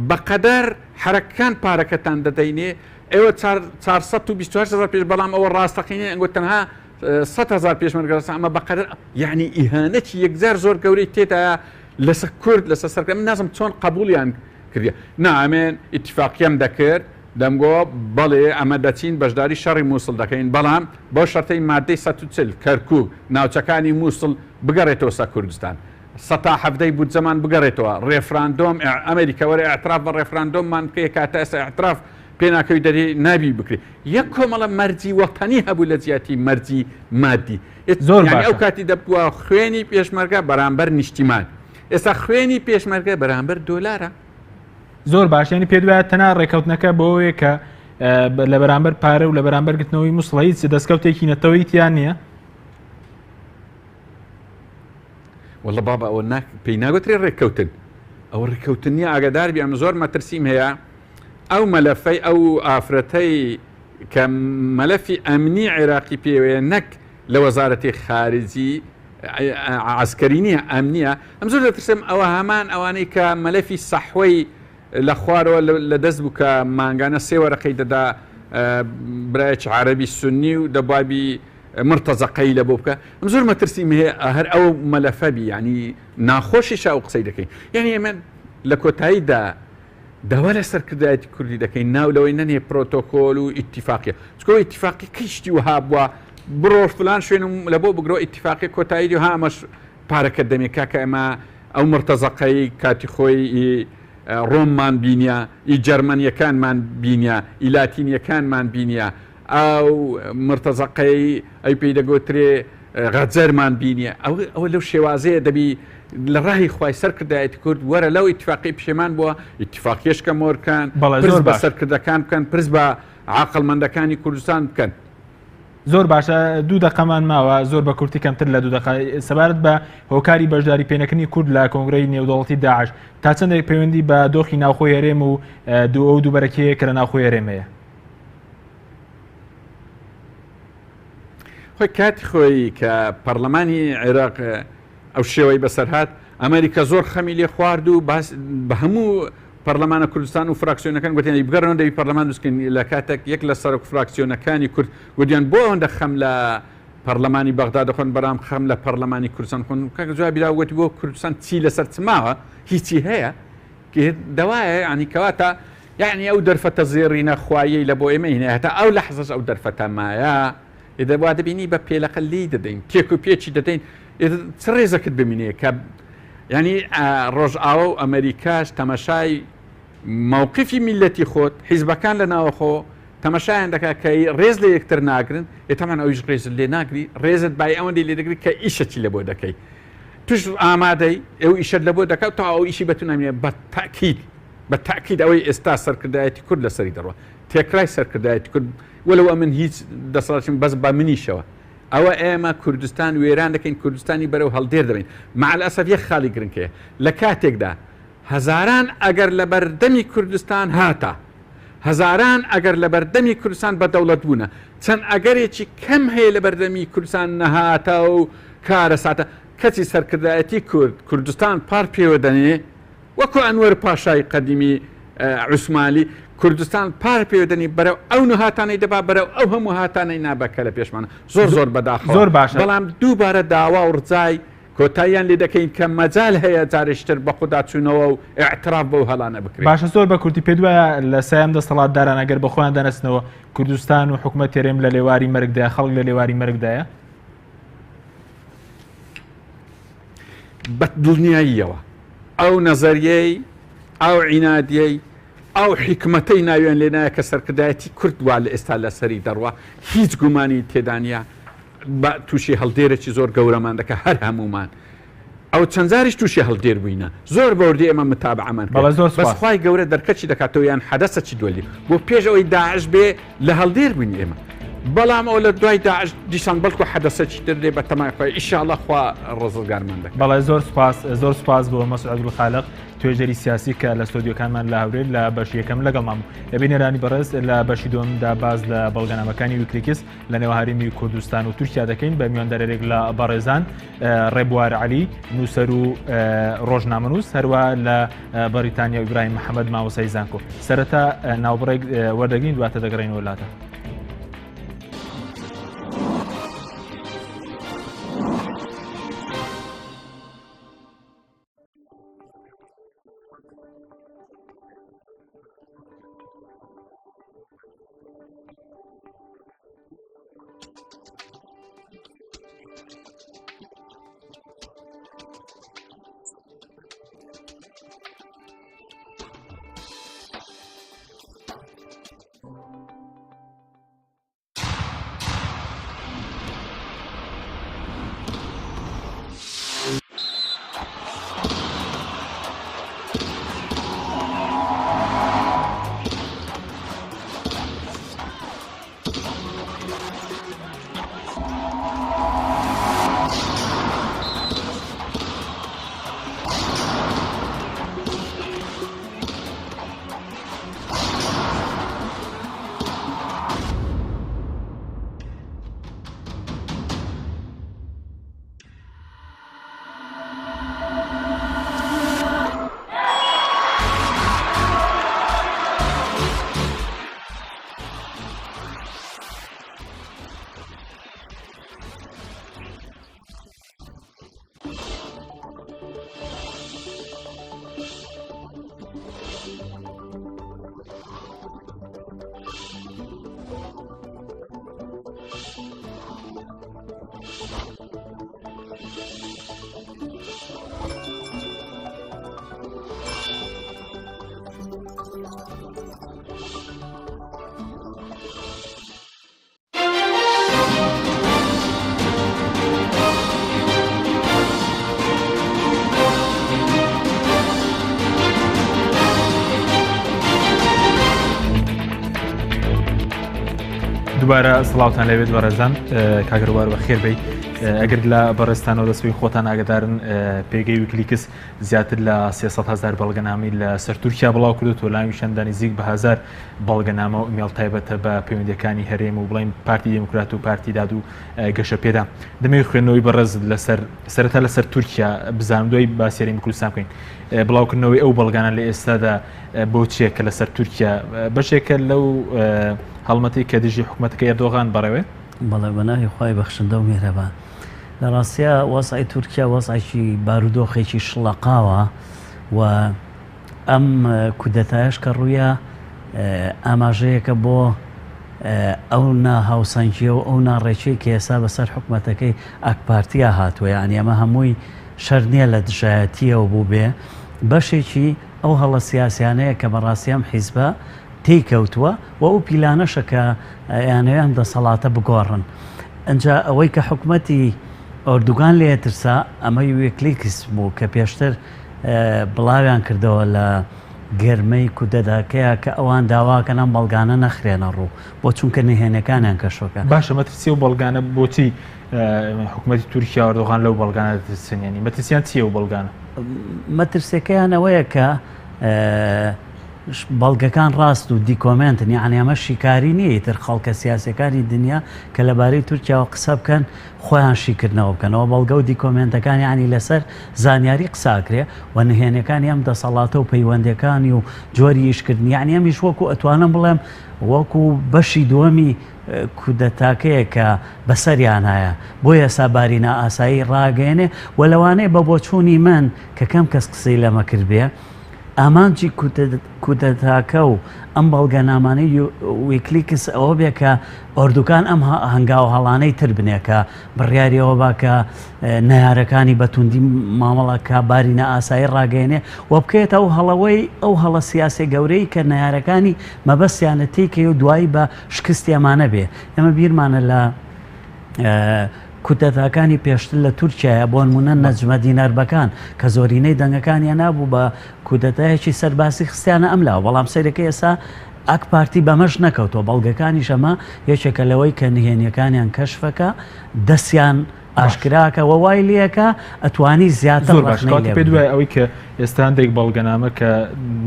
بەقەدەر حرەکەکان پارەکەتان دەدەینێ ئێوە 428 پێش بەڵام ئەوە ڕاستەقینێ ئەنگۆ تەنها 100,000 پێشمەرگەرەسە ئەمە بەقەدەر یعنی ئیهانەتی یەکجار زۆر گەورەی تێدایە لەسەر کورد لەسەر سەرکە من نازم چۆن قبولیان کردە نامێن ئیتیفاقیم دەکرد دەمگۆ بەڵێ ئەمە دەچین بەشداری شەڕی مووسڵ دەکەین بەڵام بۆ شەرتەی مادەی 140 کەرکووک ناوچەکانی مووسڵ بگەڕێتەوە سە کوردستان 170 بودجەمان بگەڕێتەوە ڕێفراندۆم ئەمریکا وەرە ئاعتراف بە ڕێفراندۆممان کە کاتە ئێستا ئاعتراف پێناکەوی دەری نابی بکرێت یەک کۆمەڵە مەرجی وەتەنی هەبوو لە جیاتی مەرجی مادی زۆر ئەو کاتی دەبووە خوێنی پێشمەرگە بەرامبەر نیشتیمان ئێستا خوێنی پێشمەرگە بەرامبەر دۆلارە زۆر باشێنی پێ دوایە تەنها ڕێکەوتنەکە بۆیە کە لە بەرامبەر پارە و لە بەرامبەر گرتنەوەی مووسڵ هیچ دەستکەوتێکی نەتەوەی تیان نییە وەڵڵە بابا ئەوە پێی ناگوترێ ڕێککەوتن ئەوە ڕێککەوتن نیە ئاگاداربی ئەم زۆر مەترسیم هەیە ئەو مەلەفەی ئەو ئافرەتەی کە مەلەفی ئەمنی عێراقی پێوەیە نەک لە وەزارەتی خارجی عسکەری نییە ئەمنیە ئەم زۆر دەترسم ئەوە هەمان ئەوانەی کە مەلەفی سەحوەی لە خوارەوە لە دەست بوو کە مانگانە سێ وەرەقەی دەدا برایەک عەرەبی سونی و دەبابی مرتەزەقەی لە بۆ بکە ئەم زۆر مەترسیم هەیە هەر ئەو مەلەفەبی ینی ناخۆشیش ئەو قسەی دەکەین یعنی ئێمە لە کۆتاییدا داوا لە سەرکردایەتی کوردی دەکەین ناو لەوەی نەنێ پرۆتۆکۆل و ئیتیفاقیە چکۆ ئیتیفاقی کەیشتی وها بووە بڕۆ فلان شوێنم لە بۆ بگرۆ ئیتیفاقی کۆتایی و هامەش پارەکە دەمێکا کە ئەمە ئەو مرتەزەقەی کاتی خۆی ڕۆممان بینیە ئی جەرمەنیەکانمان بینیە ئی لاتینیەکانمان بینیە ئەو مرتەزەقەی ئەی پێی دەگوترێ غەجەرمان بینیە ئەوە لەو شێوازەیە دەبی لە ڕاهی خوای سەرکردایەتی کورد وەرە لەو ئیتیفاقی پشێمان بووە ئیتیفاقیشکە مۆرکان پرس بە سەرکردەکان بکەن پرس بە عاقڵمەندەکانی کوردستان بکەن. زۆر باشە 2 دقەمان ماوە زۆر بە کورتی کەمتر لە 2 دقە سەبارەت بە هۆکاری بەشداری پێنەکردنی کورد لە کۆنگرەی نێودەوڵەتی داعش تا چەندێک پەیوەندی بە دۆخی ناوخۆی هەرێم و ئەو دووبەرەکەیە کە لە ناوخۆی هەرێمەیە. خۆی کاتی خۆی کە پەرلەمانی عێراق ئەو شێوەی بەسەرهات ئەمریکا زۆر خەمی لێ خوارد و بە هەموو پەرلەمانە کوردستان و فراکسیۆنەکان گوتیان بگەڕەوە دەبی پەرلەمان دروستکەین لە کاتێک یەک لە سەرۆک فراکسیۆنەکانی کورد گوتیان بۆ ئەوەندە خەم لە پەرلەمانی بەغدا دەخۆن بەرام خەم لە پەرلەمانی کوردستان خۆن کاکە جوابی داوەتی بۆ کوردستان چی لەسەر چماوە هیچی هەیە کە دەوایە ینی کەواتە یعنی ئەو دەرفەتە زێڕینە خوایی لە بۆ ئێمە هینە هەتا ئەو لە حەزش ئەو دەرفەتە مایە دەبوا دەبینی بە پێلەقە لی دەدەین تێک و پێچی دەدەین چ ڕێزەکەت ببینێ کە ینی ڕۆژئاوە و ئەمریکاش تەمەشای مووقفی میلەتی خۆت حیزبەکان لە ناوەخۆ تەمەشایان دەکا کە ڕێز لە یەکتر ناگرن ئێتەمان ئەویش ڕێزت لێ ناگری ڕێزت بای ئەوەندی لێ دەگری کە ئیشەکی لە بۆ دەکەی توش ئامادەی ئەو ئیشت لە بۆ دەکەوت تا ئەو ئیشی بەتونامێ بە تاکید ئەوەی ئێستا سەرکردایەتی کورد لەسەری دەڕوە تێکرای سەرکردایەتی کورد وەلەوە من هیچ دەسەڵاتیم بەس بە منیشەوە ئەوە ئێمە کوردستان وێران دەکەین کوردستانی بەرەو هەڵدێر دەبین مەعەلەسەف یەک خاڵی گرنگەیە لە کاتێکدا هەزاران ئەگەر لە بەردەمی کوردستان هاتە هەزاران ئەگەر لە بەردەمی کوردستان بە دەوڵەت بوونە چەند ئەگەرێکی کەم هەیە لە بەردەمی کوردستان نەهاتە و کارە ساتە کەچی سەرکردایەتی کوردستان پار پێوە دەنێ وەکو ئەنوەر پاشای قەدیمی عوسمالی کوردستان پار پێدەنی بەرەو ئەو نهاتانەی دەبا بەرەو ئەو هەموو هاتانەی نابەکە لە پێشمانە زۆر بەداخەوە زۆر باشە بەڵام دووبارە داوا و ڕزای کۆتاییان لێ دەکەین کە مەجال هەیە جارشتر بە خوددا چوونەوە و ئاعتراف بەو هەڵانە بکرێت. باشە زۆر بە کورتی پێ دوایە لە سەیەم دەسەڵاتداران ئەگەر بە خۆیان دەنەستنەوە کوردستان و حکوومەت تێرێم لە لێواری مەرگدایە خەڵک لە لێواری مەرگدایە بە دڵنیاییەوە ئەو نەزەریەی ئەو عینادیەی ئەو حکمەتەی ناوێن لێ نایە کە سەرکردایەتی کورد وا لە ئێستا لە سەری دەڕوا هیچ گومانی تێدانە بە تووشی هەڵدێرەی زۆر گەورەمان دەکە هەر هەمومان ئەو چەند جاریش تووشی هەڵدێر بووینە زۆر بەوردی ئێمە متابعەمان بەسخوای گەورە دەرکەچی دەکاتەوە یان حەدەسە چی دۆلی بۆ پێش ئەوەی داعش بێ لە هەڵدێر بووین ئێمە بەڵام ئەو لە دوای داعش دیسان بەڵکو حەدەسەکی دەردێ بە تەمایخوای ئیشاءالله خوا ڕزگارمان دەکات. بەڵێ زۆر سوپاس بۆ مەسعود عەبدولخالق توێژەری سیاسی کە لە ستۆدیۆکانمان لە هەورێر لە بەشی یەکەم لەگەڵمان بوو لە بینێرانی بەڕێز لە بەشی دووەمدا باز لە بەڵگەنامەکانی ویکلیکس لە نێوە هەرێمی کوردستان و تورکیا دەکەین بە میواندەرێک لە بەڕێزان ڕێبوار عەلی نووسەر و ڕۆژنامەنووس هەروە لە بەریتانیا ئیبراهیم محەممەد مامۆسای زانکۆ سەرەتا ناوبڕێک وەردەگرین دواتە دەگەڕێنەوە وڵاتە. دووبارە سڵاوتان لەوێت بەڕێزان کاگەڕوار بەخێر بێ ئەگەر لە بەڕێستانەوە دەستوی خۆتان ئاگدارن پێگەی ویکلیکس زیاتر لە 300,000 بەڵگەنامی لە سەر تورکیا بڵاو کردووە لایویشەن نزیک بە 1000 بەڵگەنامە و ئیمێڵ تایبەتە بە پەیوەندیەکانی هەرێم و بڵین پارتی دموکرات و پارتی داد و گەشە پێدا دەمەوێت خوێندنەوەی بەڕێز لەسەر سەرەتا لەسەر تورکیا بزانم دوای باسیێری کوردستان بکەین بڵاوکردنەوەی ئەو بەڵگانە لە ئێستادا بۆ چیەکە لەسەر تورکیا بەشێکە لەو هەڵمەتی کە دژی حکوومەتەکە ئەردۆغان بەڕێوێت بەڵێ بەناوی خۆی بەخشندە و میهرەبان لە ڕاستیە وەسعی تورکیا وەسعێکی بارودۆخێکی شڵەقاوە و ئەم کودەتایش کە ڕوویە ئاماژەیەکە بۆ ئەو ناهاوسەنگیە و ئەو ناڕێکی کە ئێستا بەسەر حکوومەتەکەی ئاکپارتیا هاتووە یعنی ئەمە هەمووی شەر نییە لە دژایەتیەوە بوو بێ بەشێکی ئەو هەڵە سیاسیانەیە کە بەڕاستیەم حیزبە تێیکەوتووە و ئەو پیلانەشە کە یانەیان دەسەڵاتە بگۆڕن ئەنجا ئەوەی کە حکوومەتی ئۆردوگان لێترسا ئەمەی ویکلیکس بوو کە پێشتر بڵاویان کردەوە لە گەرمەی کودەداکەیە کە ئەوان داواکەن ئەم بەڵگانە نەخرێنە ڕوو بۆ چونکە نهێنەکانیان کەشۆکە باشە مەترسی و بەڵگانە بۆچی حکوومەتی تورکیا ئۆردوغان لەو بەڵگانە دەترسێنی مەترسیان چییە و بەڵگانە مەترسیەکەیان ئەوەیە کە بەڵگەکان ڕاست و دیکۆمنتن یعنی ئەمە شیکاری نییە تر خەڵکە سیاسەکانی دنیا کە لەبارەی تورکیاوە قسە بکەن خۆیان شیکردنەوە بکەنەوە بەڵگە و دیکۆمنتەکان ینی لەسەر زانیاری قساکرێ و نهێنەکانی ئەم دەسەڵاتە و پەیوەندەکانی و جۆری ئیشکردنی یعنی ئەمیش وەکو ئەتوانم بڵێم وەکو بەشی دووەمی کودەتاکەیە کە بەسەریانایە بۆ ئێستا بارینە ئاسایی ڕاگەێنێ و لەوانەیە بە بۆچوونی من کە کەم کەس قسەی لەمە کرد بێ ئامانجی کودەتاکە و ئەم بەڵگەنامانەی ویکلیکس ئەوە بێ کە ئۆردوگان ئەم هەنگاو هەڵانەی تر بنێکە بڕیاریەوە باکە نەیارەکانی بەتوندی مامەڵەکە بارینە ئاسایی ڕاگەێنێ و بکەێت ئەو هەڵەوەی ئەو هەڵە سیاسی گەورەی کە نەیارەکانی مەبەستیانە تێکێ و دوایی بە شکستی ئەمانە بێ ئەمە بیرمانە لە کودەتاکانی پێشتر لە تورکیایە بۆ نمونە نەجمە دینەربەکان کە زۆرینەی دەنگەکانیان نابوو بە کودەتایەکی سەرباسی خستیانە ئەملاوە بەڵام سەیرەکە ئێستا ئەک پارتی بەمەش نەکەوتەوە بەڵگەکانی شەمە یەکێکە لەوەی کە نهێنیەکانیان کەشفەکە دەستیان ئاشکراکە و وای لەکە ئەتوانی زیاتر پێ دوای ئەوەی کە ئێستا هەندێک بەڵگەنامە کە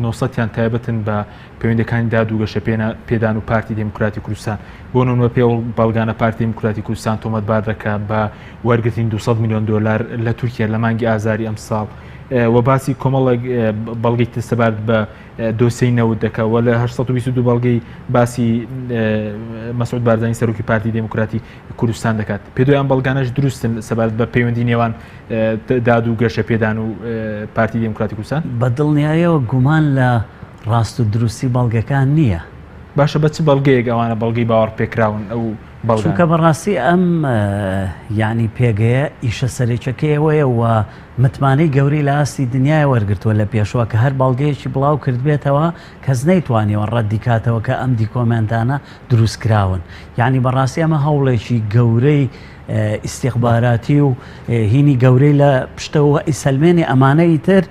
نۆسەتیان تایبەتن بە پەیوەندەکانی دادوگەشە پێدان و پارتی دموکراتی کوردستان بۆ نمونە پێ بەڵگانە پارتی دموکراتی کوردستان تۆمەتبار دەکات بە وەرگرتنی 200 میلیۆن دلار لە تورکیا لە مانگی ئازاری ئەم ساڵ و باسی کۆمەڵێک بەڵگەی تستەبارد بە دۆسەی نەوت دەکەوە لە 822 بەڵگەی باسی مەسعود بارزانی سەرۆکی پارتی دموکراتی کوردستان دەکات پێدویان بەڵگانەش دروستن سەبارەت بە پەیوەندی نێوان داد و گەشە پێدان و پارتی دموکراتی کوردستان بە دڵنیاییەوە گومان لە ڕاست و دروستی بەڵگەکان نییە باشە بە چ بەڵگەیەک ئەوانە بەڵگەی باوەڕ پێکراون ئەو چونکە بەڕاستی ئەم ینی پێگەیە ئیشە سەرێکەکەیەوەیە و متمانەی گەوری لە ئاستی دنیای وەرگرتووە لە پێشوە کە هەر بەڵگەیەکی بڵاو کرد بێتەوە کەس نەیتوانیەوە ڕەتی کاتەوە کە ئەم دیکۆمنتانە دروستکراون یعنی بەڕاستی ئەمە هەوڵێکی گەورەی ئیستیخباراتی و هینی گەورەی لە پشتەوە ئیسەلمێنی ئەمانەی تر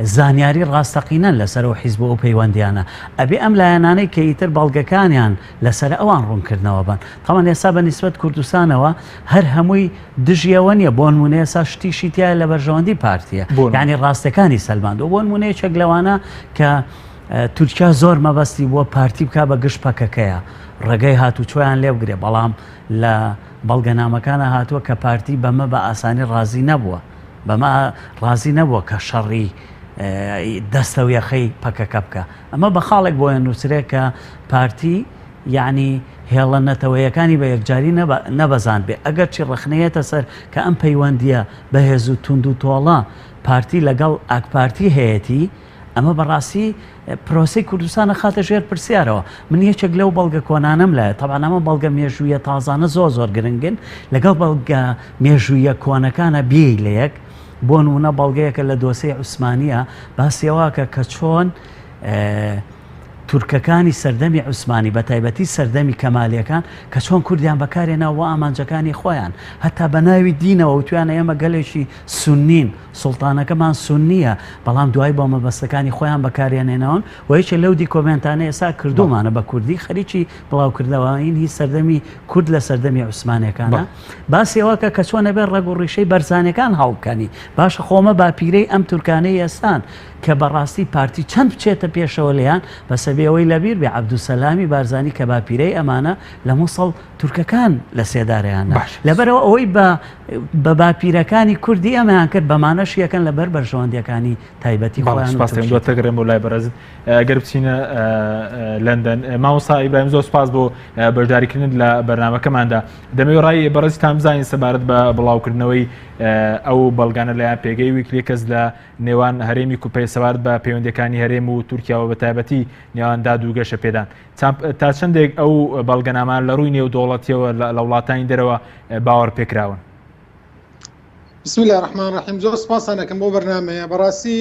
زانیاری ڕاستەقینەن لەسەر و حیزب و پەیوەندیانە ئەبێ ئەم لایەنانەی کە ئیتر بەڵگەکانیان لەسەر ئەوان ڕوونکردنەوە بن تاوان ئێستا بە نیسبەت کوردستانەوە هەر هەمووی دژیەوە نیە بۆ نمونە ئێستا شتیشی تایە لە بەرژەوەندی پارتیە یعنی ڕاستەکانی سەلماند و بۆ نمونەیەکێک لەوانە کە تورکیا زۆر مەبەستی بووە پارتی بکە بە گشت پەکەکەیە ڕێگەی هاتوچۆیان لێ بگرێ بەڵام لە بەڵگەنامەکانە هاتووە کە پارتی بەمە بە ئاسانی ڕازی نەبووە بەمە ڕازی نەبووە کە شەڕی دەستە و یەخەی پەکەکە بکە ئەمە بە خاڵێک بۆیە نووسرێت کە پارتی یعنی هێڵە نەتەوەیەکانی بە یەکجاری نەبەزان بێ ئەگەر چی ڕخنەیەتە سەر کە ئەم پەیوەندیە بەهێز و تونند و تۆڵە پارتی لەگەڵ ئاکپارتی هەیەی ئەمە بەڕاستی پرۆسی کوردستانە خاتە ژێر پرسیارەوە من یەکێک لەو بەڵگە کۆنانم لایە تەبعا ئەمە بەڵگە مێژوویە تازانە زۆر گرنگن لەگەڵ بەڵگە مێژوویە کۆنەکانە بێ لە یەک بۆ نمونە بەڵگەیەکە لە دۆسەی عوسمانیە باسیەوەکە کە چۆن تورکەکانی سەردەمی عوسمانی بە تایبەتی سەردەمی کەمالیەکان کە چۆن کوردیان بەکارێنەوە ئامانجەکانی خۆیان هەتا بە ناوی دینەوە وتوانە ئێمە گەلێکی سونین سوڵتانەکەمان سونیە بەڵام دوای بۆ مەبەستەکانی خۆیان بەکارێنێنەوەن و هیچ لەو دیکۆمنتانە ئێستا کردومانە بە کوردی خەریکی بڵاوکردەوەین هی سەردەمی کورد لە سەردەمی عوسمانەکانە باسیەوەکە کە چۆنە بێت ڕێگ و ڕیشەی بەرزانەکان هەڵبکەنی باشە خۆمە باپیرەی ئەم تورکانەی ئێستان کە بەڕاستی پارتی چەند بچێتە پێشەوە لێیان بەسەبێەوەی لەبیر بێ عەبدولسەلامی بارزانی کە باپیرەی ئەمانە لە مووسڵ تورکەکان لە سێدارەیانە لەبەرەوە ئەوەی بە باپیرەکانی کوردی ئەمەیان کرد بەمانەش یەکەن لەبەر بەرژەوەندیەکانی تایبەتی خۆیان تەگەڕێم بۆ لای بەرزت گەر بچینە لەندەن مامۆستا ئیبراهیم زۆر سپاس بۆ بەشداریکردن لە بەرنامەکەماندا دەمەوێت ڕای بەڕێزی تام بزانین سەبارەت بە بڵاوکردنەوەی ئەو بەڵگانە لەیان پێگەی ویکلیکس لە نێوان هەرێمی کوپەی سەبارەت بە پەیوەندیەکانی هەرێم و تورکیاوە بە تایبەتی نێواندا دووگەشە پێدان تا چەندێک ئەو بەڵگەنامان لە ڕووی نێودوڵەتیەوە لە وڵاتانی دەرەوە باوەڕ پێکراون. بسم الله الرحمن الرحيم زۆر سپاسانەکەم بۆ بەرنامەیە بەڕاستی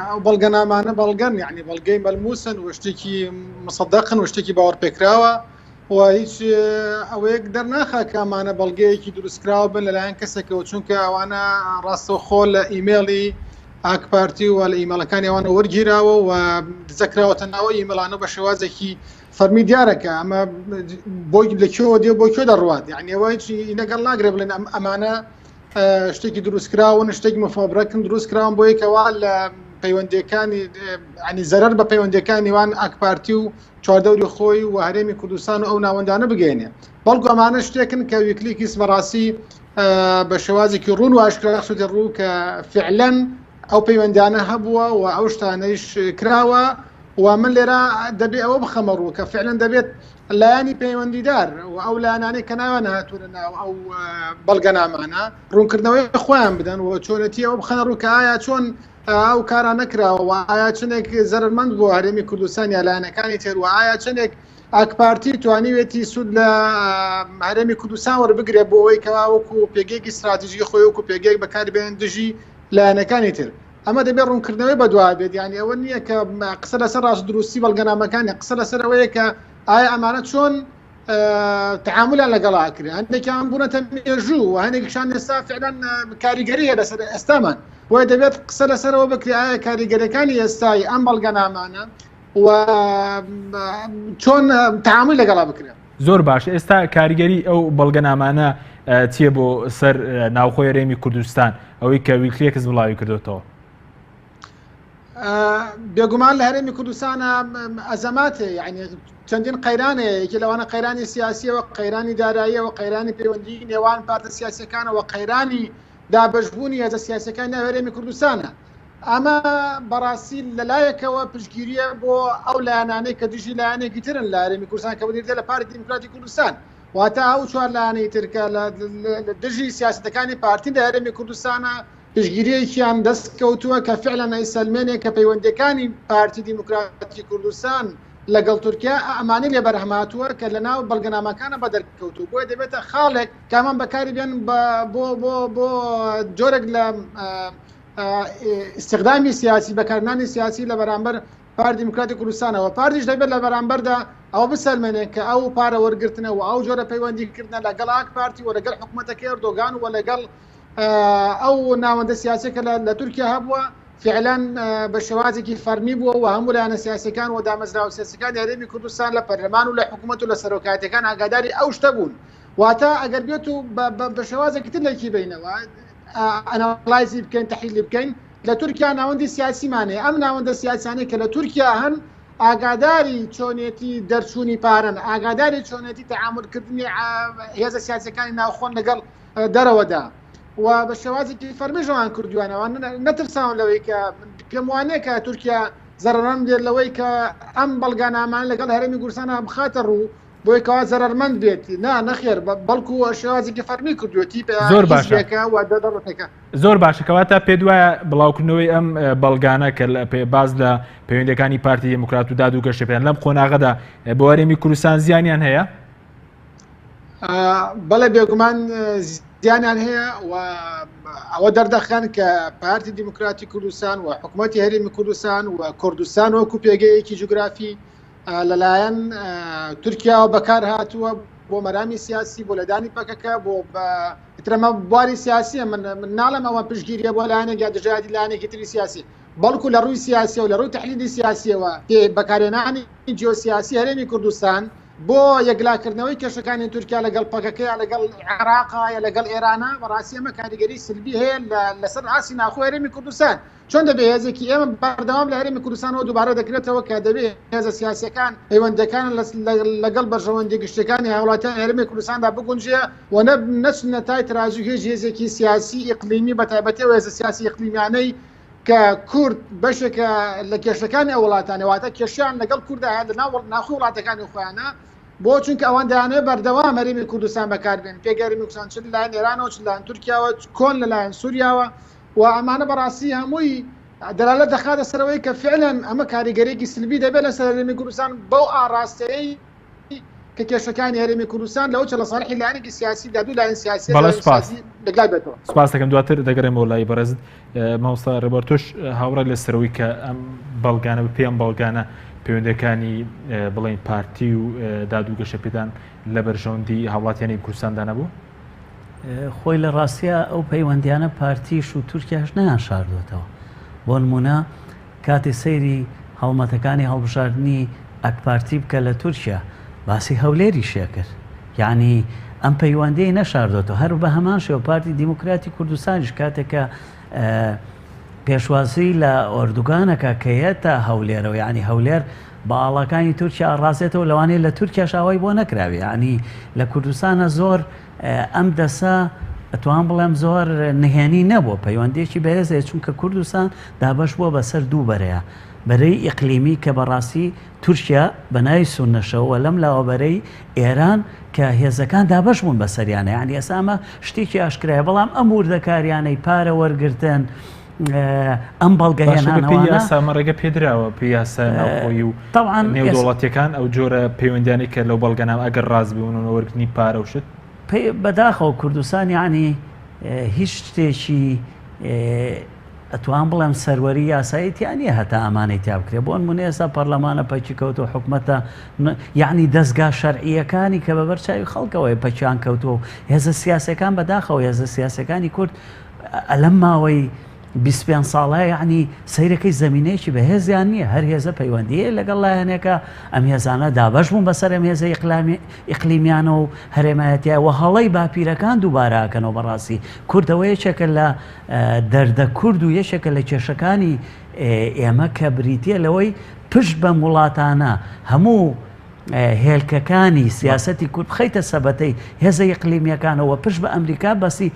ئەو بەڵگەنامانە بەڵگەن یعنی بەڵگەی مەلموسن و شتێکی مصدقن و شتێکی باوەڕ پێکراوە و هیچ ئەوەیەک دەرناخە کە ئەمانە بەڵگەیەکی دروستکراوە بن لەلایەن کەسێکەوە چونکە ئەوانە ڕاستەوخۆ لە ئیمێڵی ئاک پارتی و لە ئیمێڵەکانی ئەوانە وەرگیراوە و دزەکراوەتە ناوە ئیمێڵانە بە شێوازێکی فەرمی دیارەکە ئەمە بۆی لەکوێوە دێ بۆ کوێ دەڕوات یعنی ئەوە هیچ لەگەڵ ناگرێ بڵێن ئەمانە شتێکی دروستکراون شتێکی مفۆبرەکن دروستکراون بۆ یەکەوە لە پەیوەندیەکانی ینی زەرەر بە پەیوەندیەکانی نێوان ئاک پارتی و چواردەوری خۆی و هەرێمی کوردستان و ئەو ناوەندانە بگەێنێ بەڵکو ئەمانە شتێکن کە ویکلیکس بەڕاستی بە شێوازێکی ڕوون و ئاشکرا سوودی ڕوو کە فعلەن ئەو پەیوەندیانە هەبووە و ئەو شتانەیش کراوە و من لێرە دەبێت ئەوە بخەمە ڕوو کە فعلەن دەبێت لایانی پەیوەندیدار و ئەو لایانانەی کە ناوانە هاتوونە ناو ئەو بەڵگەنامانە ڕوونکردنەوەی خۆیان بدەن و چۆنەتی ئەو بخەنە ڕوو کە ئایا چۆن ئەو کاران نەکراوە و ئایا چنێک زەرمەند بۆ هەرێمی کوردستان یا لایەنەکانی تر و ئایا چنێک ئاک پارتی توانیوێتی سوود لە هەرێمی کوردستان وەربگرێ بۆ ئەوەی کەوا وەکو پێگەیەکی استراتیژی خۆی وەکو پێگەیەک بەکاربێن دژی لایەنەکانی تر ئەمە دەبێت ڕوونکردنەوەی بەدوای بێت یعنی ئەوە نییە کە قسە لەسەر ڕاست دروستی بەڵگەنامەکانی قسە لەسەر ئەوەیە کە ئایا ئەمانە چۆن تعاملیان لەگەڵا کرد هەندێکیان بوونەتە مێژوو و هەندێکشان ئێستا فعلەن کاریگەریە لەسەر ئێستامان وای دەبێت قسە لەسەرەوە بکرێ ئایا کاریگەریەکانی ئێستای ئەم بەڵگەنامانە و چۆن تعامل لەگەڵا بکرێت. زۆر باش ئێستا کاریگەری ئەو بەڵگەنامانە چییە بۆ سەر ناوخۆی هەرێمی کوردستان ئەوەی کە ویکلیکس بڵاوی کردوتەوە؟ بێگومان لە هەرێمی کوردستانە ئەزەماتێ یعنی چەندین قەیرانەیەکی لەوانە قەیرانی سیاسیەوە قەیرانی داراییەوە قەیرانی پەیوەندی نێوان پارتە سیاسەکانەوە قەیرانی دابەشبوونی هێزە سیاسەکانی ناو هەرێمی کوردستانە ئەمە بەڕاستی لەلایەکەوە پشتگیریە بۆ ئەو لایەنانەی کە دژی لایەنێکی ترن لە هەرێمی کوردستان کە بنیردە لە پارتی دیموکراتی کوردستان واتە ئەو چوار لایەنەی ترکە لە دژی سیاسەتەکانی پارتی لە هەرێمی کوردستانە پشتگیریەکیان دەست کەوتووە کە فعلەن ئیسەلمێنێک کە پەیوەندیەکانی پارتی دیموکراتی کوردستان لەگەڵ تورکیا ئەمانی لێ بەرهەماتووە کە لە ناو بەڵگەنامەکانە بە دەرکەوتو بۆی دەبێتە خاڵێک کامان بەکاری بێن بۆ جۆرێک لە استخدامی سیاسی بەکارنانی سیاسی لە بەرامبەر پارتی دیموکراتی کوردستانەوە پارتیش دەبێت لە بەرامبەردا ئەو بسەلمێنێت کە ئەو پارە وەرگرتنەوە ئەو جۆرە پەیوەندیکردنە لەگەڵ ئاک پارتی و لەگەڵ حکوومەتەکە ئەردۆغان و لەگەڵ ئەو ناوەندە سیاسەکە لە تورکیا هەبووە فعلان بە شێوازێکی فەرمی بووە و هەموو لایەنە سیاسەکان و دامەزراوە سیاسەکانی هەرێمی کوردستان لە پەرلەمان و لە حکوومەت و لە سەرۆکایەتەکان ئاگاداری ئەو شتە بوون واتە ئەگەر بێت و بە شێوازێکی تر لەکی بینەوە ئەناڵایزی بکەین تەحلیلی بکەین لە تورکیا ناوەندی سیاسیمانەیە ئەم ناوەندە سیاسانەی کە لە تورکیا هەن ئاگاداری چۆنێتی دەرچوونی پارن ئاگاداری چۆنێتی تەعاملکردنی هێزە سیاسەکانی ناوخۆن لەگەڵ دەرەوەدا و بە شێوازێکی فەرمیژەوان کردووانەوە نەترساون لەوەی کە پێم وانەیە کە تورکیا زەرەرمەند بێت لەوەی کە ئەم بەڵگانامان لەگەڵ هەرێمی کوردستانە بخاتە ڕوو بۆی کەوا زەرەرمەند بێت نەخێر بەڵکو شێوازێکی فەرمی کردوەتی زۆر باشەکە و دەڕەتەکە زۆر باشەکەواتە پێ دوایە بڵاوکردنەوەی ئەم بەڵگانە کە باز لە پەیوەندیەکانی پارتی دیموکرات و دادوگەشت پێیان لەم قۆناغەدا بۆ هەرێمی کوردستان زیانیان هەیە؟ بەڵێ بێگومان زیانیان هەیە و ئەوە دەردەخەن کە پارتی دیموکراتی کوردستان و حکوومەتی هەرێمی کوردستان و کوردستان وەکو پێگەیەکی جوگرافی لەلایەن تورکیا و بەکار هاتووە بۆ مەرامی سیاسی بۆ لەدانی پەکەکە بۆ ترەمە بواری سیاسی من ناڵم ئەوە پشتگیریە بۆ لایەنێک یا دژایەتی لایەنێکی تری سیاسی بەڵکو لە ڕووی سیاسی و لە ڕووی تەحلیلی سیاسیەوە بەکارهێنانی جیۆسیاسی هەرێمی کوردستان بۆ یەکلاکردنەوەی کێشەکانی تورکیا لەگەڵ پەکەکەیە لەگەڵ عێراقا یا لەگەڵ ئێرانە بەڕاستی ئەمە کاریگەری سلبی هەیە لەسەر ئاسی ناخۆی هەرێمی کوردستان چۆن دەبێت هێزێکی ئێمە بەردەوام لە هەرێمی کوردستانەوە دووبارە دەکرێتەوە کە دەبێت هێزە سیاسیەکان پەیوەندەکان لەگەڵ بەرژەوەندی گشتەکانی هاوڵاتیان هەرێمی کوردستاندا بگونجێ و نەچنە تای تراژوی هێژ هێزێکی سیاسی ئیقلیمی بەتایبەتی و هێزە سیاسی ئیقلیمیانەی کە کورد بەشێکە لە کێشەکانی ئەو وڵاتانەوەواتە کێشیان لەگەڵ کورددا لە ناخۆی وڵاتەکانی خۆیانە بۆ چونکە ئەوان دەیانێت بەردەوام هەرێمی کوردستان بەکاربێن پێگەری کوردستان چ لەلایەن ئێرانەوە چ لەلایەن تورکیاوە کۆن لەلایەن سووریاوە و ئەمانە بەڕاستی هەمووی دەلالەت دەخاتە سەرەوەی کە فعلەن ئەمە کاریگەرێکی سلبی دەبێت لەسەر هەرێمی کوردستان بەو ئاڕاستەیەی کە کێشەکانی هەرێمی کوردستان لەو چ لە ساڵحی لایەنێکی سیاسی دا دوو لایەن سیاسی لەگلای بێتەوە. سپاس دەکەم دواتر دەگەڕێمەوە لای بەڕێزت مامۆستا ڕێبەرتۆش هاوڕێ لەسەرەوەی کە ئەم بەڵگانە پێم بەڵگانە پەیوەندەکانی بڵین پارتی و دادوگەشە پێدان لە بەرژەوەندی هاوڵاتیانی کوردستاندا نەبوو؟ خۆی لە ڕاستیە ئەو پەیوەندیانە پارتیش و تورکیاش نەیان شاردوێتەوە. بۆ نمونە کاتی سەیری هەڵمەتەکانی هەڵبژاردننی ئەکپارتی بکە لە تورکیا باسی هەولێری شێ کرد. یعنی ئەم پەیوەندەی نەشاردوێتەوە هەر بە هەمان شێوە پارتی دیموکراتی کوردستانیش کاتێکە پێشوازی لە ئۆردوگانەکە کەیەتە هەولێرەوە یعنی هەولێر باڵەکانی تورکیا ڕاستێتەوە لەوانەیە لە تورکیا شاوای بۆ نەکراوی ینی لە کوردستانە زۆر ئەم دەسە ئەتوان بڵێم زۆر نهێنی نەبووە پەیوەندێکی بەهێزەیە چونکە کوردستان دابەش بووە بەسەر دوو بەرەیە بەرەی ئیقلیمی کە بەڕاستی تورکیا بەناوی سونەشەوە لەم لاوەبەرەی ئێران کە هێزەکان دابەش بوون بەسەریانە یعنی ئەسامە شتێکی ئاشکرایە بەڵام ئەم وردەکاریانەی پارە وەرگرتن ئەم بەڵگەهێنانەوە سامەڕێگە پێدراوە پیاسە ناوخۆی و نێودوڵەتیەکان ئەو جۆرە پەیوەندیانی کە لەو بەڵگەنام ئەگەر ڕاست بوونەوە وەرگنی پارە و شت بەداخەوە کوردستان یعنی هیچ شتێکی ئەتوان بڵێم سەروەری یاساییتیانە هەتا ئەمانەی تا بکرێت بۆ نمونە ئێستا پەرلەمانە پەچی کەوتەوە حکومەتە یعنی دەستگا شەرعیەکانی کە بە بەرچاوی خەڵکەوەی پەچیان کەوتەوە هێزە سیاسەکان بەداخەوە هێزە سیاسەکانی کورد لەم ماوەی 25 ساڵە یعنی سەیرەکەی زمینەیەکی بەهێزیان نییە هەر هێزە پەیوەندیە لەگەڵ لایەنێکە ئەم هێزانە دابەش بوون بەسەر ئەم هێزە ئیقلیمیانە و هەرێمایەتیە و هەڵەی باپیرەکان دووبارەکەنەوە بەڕاستی کوردەوە یەکێکە لە دەردە کورد و یەکێکە لە کێشەکانی ئێمە کە بریتە لەوەی پشت بە وڵاتانە هەموو هێلکەکانی سیاسەتی کورد خەیتە سەبەتەی هێزە ئیقلیمیەکانەوە پشت بە ئەمریکا بەسی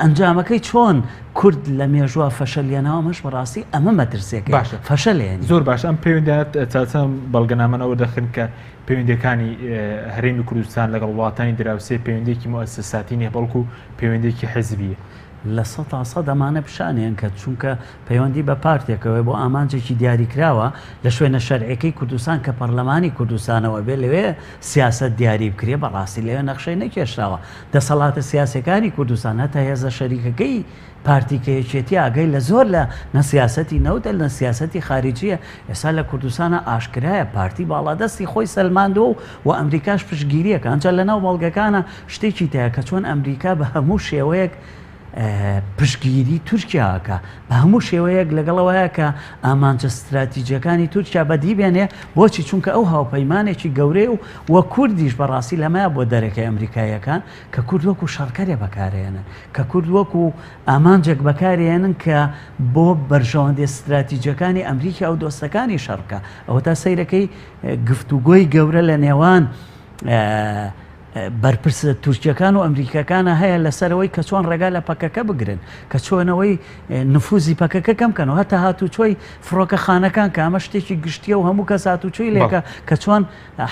ئەنجامەکەی چۆن کورد لە مێژووە فەشەلیانەوە مەش بەڕاستی ئەمە مەترسێک باشە فەشەلێن زۆر باش ئەم پەیوەندیات چاچەم بەڵگەنامەوە دەخن کە پەیوەندەکانی هەرێمی کوردستان لەگەڵ وڵاتانی دراوسێ پەیوەندێکی مؤسساتی نیە بەڵکو پەیوەندێکی حیزبیە لە 100% ئەمانە پیشانیان کە چونکە پەیوەندی بە پارتێکەوە بۆ ئامانجێکی دیاریکراوە لە شوێنە شەرعەکەی کوردستان کە پەرلەمانی کوردستانەوە بێ لەوێ سیاست دیاری بکرێ بەڕاستی لەوێ نەخشەی نەکێشراوە دەسەڵاتە سیاسەکانی کوردستان هەتا هێزە شەریکەکەی پارتیکەیەکێتی ئاگەی لە زۆر لە نەسیاسەتی نەوتە لە سیاسەتی خارجیە ئێستا لە کوردستانە ئاشکرایە پارتی باڵادەستی خۆی سەلماندەوە و ئەمریکاش پشتگیریەکە ئەنجا لەناو بەڵگەکانە شتێکی تایە کە چۆن ئەمریکا بە هەموو شێوەیەک پشتگیری تورکیاکە بە هەموو شێوەیەک لەگەڵەوەیە کە ئامانجە استراتیجیەکانی تورکیا بەدیبێنێ بۆچی چونکە ئەو هاوپەیمانێکی گەورەی و وە کوردیش بەڕاستی لەمایە بۆ دەرەکەی ئەمریکایەکان کە کورد وەکو شەڕکەرێ بەکارێنن کە کورد وەکو ئامانجێک بەکارێنن کە بۆ بەرژەوەندی استراتیجیەکانی ئەمریکا و دۆستەکانی شەڕکە ئەوە تا سەیرەکەی گفتوگۆی گەورە لە نێوان بەرپرسە تورکیەکان و ئەمریکەکانە هەیە لەسەرەوەی کە چۆن ڕێگا لە پەکەکە بگرن کە چۆنەوەی نفوزی پەکەکە کەم بکەنەوە هەتا هاتوچۆی فڕۆکەخانەکان کە ئەمە شتێکی گشتیە و هەموو کەس هاتوچۆی لێکە کە چۆن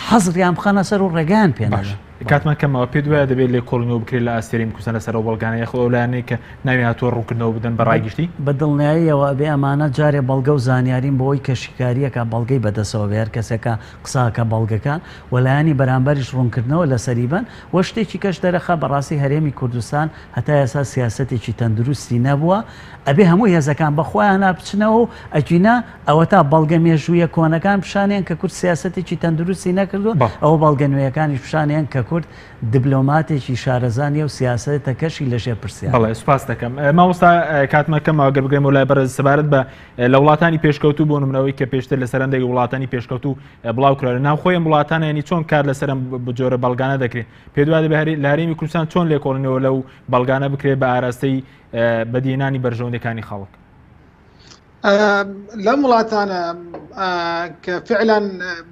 حەزریان بخەنە سەر و ڕێگەیان پێنەژە کاتمان کەمەوە پێ دوایە دەبێت لێ کۆڵنەوە بکرێت لە ئاسیری کوسە لەسەرەوە بەڵگانە یەخ ئەولانەی کە ناوی هاتووە ڕوونکردنەوە بدەن بە ڕایگشتی بە دڵنیاییەوە ئەبێ ئەمانە جارێ بەڵگە و زانیارین بۆی کەشیکاریەکە بەڵگەی بەدەسەوە بێر کەسێکە قساکە بەڵگەکان وەلایانی بەرامبەریش ڕوونکردنەوە لە سەریبن وە شتێکی کەش دەرەخە بەڕاستی هەرێمی کوردستان هەتا ئێستا سیاسەتێکی تەندروستی نەبووە ئەبێ هەموو هێزەکان بەخۆیان بچنەوە و ئەجینا ئەوە تا بەڵگە مێژوویە کۆنەکان پیشانیان کە کورد سیاسەتێکی تەندروستی نەکردو ئەوە بەڵگە نوێیەکانی پیشانیان کە کورد دیبلۆماتێکی شارەزانیە و سیاسەتە کەشی لەژێر پرسیار. بەڵێ سوپاس دەکەم مامۆستا کاتمەکەمەوە گەر بگرێم و لای بەرز سەبارەت بە لە وڵاتانی پێشکەوتوو بۆ نمونەوەی کە پێشتر لە سەرەندەی وڵاتانی پێشکەوتوو بڵاو کرا لە ناوخۆیان وڵاتانە ینی چۆن کار لەسەرم جۆرە بەڵگانە دەکرێت پێ دوای دەبێت لە هەرێمی کوردستان چۆن لێکۆڵنەوە لەو بەڵگانە بکرێت بە ئاراستەی بەدیێنانی بەرژەوەندەکانی خەڵک لەم وڵاتانە کە فعلا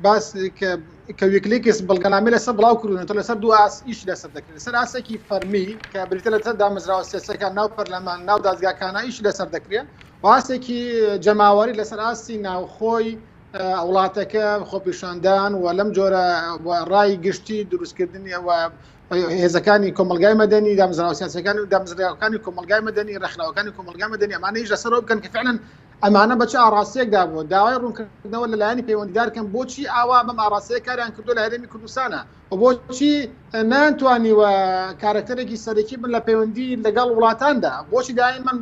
باس کە ویکلیکس بەڵگەنامە لەسەر بڵاو کردوونەوە لەسەر دوو ئاس ئیش لەسەر دەکرێت لەسەر ئاسێکی فەرمی کە بریتە لەسەر دامەزراوە سیاسەکان ناو پەرلەمان ناو دادگاکانە ئیش لەسەر دەکرێت و ئاسێکی جەماوەری لەسەر ئاسی ناوخۆی وڵاتەکە خۆپیشاندان و لەم جۆرە ڕای گشتی دروستکردنی هێزەکانی کۆمەلگای مەدەنی دامەزراوە سیاسەکانی و دامەزراوەکانی کۆمەلگای مەدەنی ڕێکخراوەکانی کۆمەلگای مەدەنی ئەمانە هیچ لەسەرەوە بکەن کە فعلا ئەمانە بەچ ئاڕاستەیەکدا بوو داوای ڕوونکردنەوە لەلایەنی پەیوەندیدارکەن بۆچی ئاوا بەم ئاڕاستەیە کاریان کردو لە هەرێمی کوردستانە و بۆچی نانتوانیوە کارکتەرێکی سەرەکی بن لە پەیوەندی لەگەڵ وڵاتاندا بۆچی دائیمەن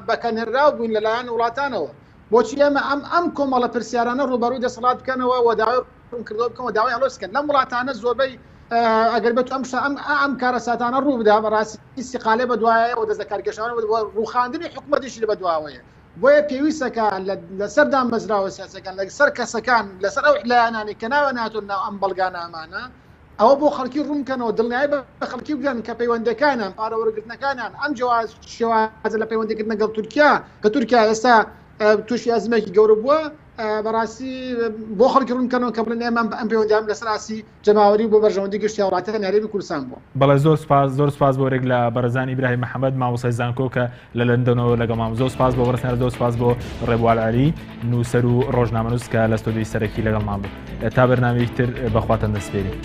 بەکەنێراو بووین لەلایەن وڵاتانەوە بۆچی ئێمە ئەم کۆمەڵە پرسیارانە ڕوبەڕووی دەسەڵات بکەنەوە و داوای ڕوونکردنەوە بکەن و داوای هەڵۆسکەن لەم وڵاتانە زۆربەی ئەگەر بێت ئەم کارە ساتانە ڕوو بدا بەڕاستی استیقالێ بە دوایە و دەست کارگەشتانە ڕووخاندنی حکوومەتیشی لە بە دواوەیە بۆیە پێویستەکە لەسەر دامەزراوە سیاسەکان لەسەر کەسەکان لەسەر ئەو لایەنانی کە ناوە ناتون ناو ئەم بەڵگانە ئەمانە ئەوە بۆ خەڵکی ڕوونکەنەوە دڵنیایی بە خەڵکی بگەن کە پەیوەندەکانیان پارەوەرگرتنەکانیان ئەم شێوازە لە پەیوەندیگرتن لەگەڵ تورکیا کە تورکیا ئێستا تووشی ئەزمێکی گەورە بووە بەڕاستی بۆ خەڵکی ڕوونکەنەوە کە بڵێن ئێمە ئەم پەیوەندیان لەسەر ئاسی جەماوەری بۆ بەرژەوەندی گشتی وڵاتەکان هەرێمی کوردستان بووە. بەڵێ زۆر سپاس بۆ ڕێک لە بەرزان ئیبراهیم محەممەد مامۆسای زانکۆ کە لە لەندەنەوە لەگەڵ مام زۆر سپاس بۆ بەرسنەر زۆر سپاس بۆ ڕێبوار عەلی نووسەر و ڕۆژنامەنووس کە لە ستۆدیۆی سەرەکی لەگەڵ مام بوو تا بەرنامەیەکی تر بەخواتان دەسپێرین.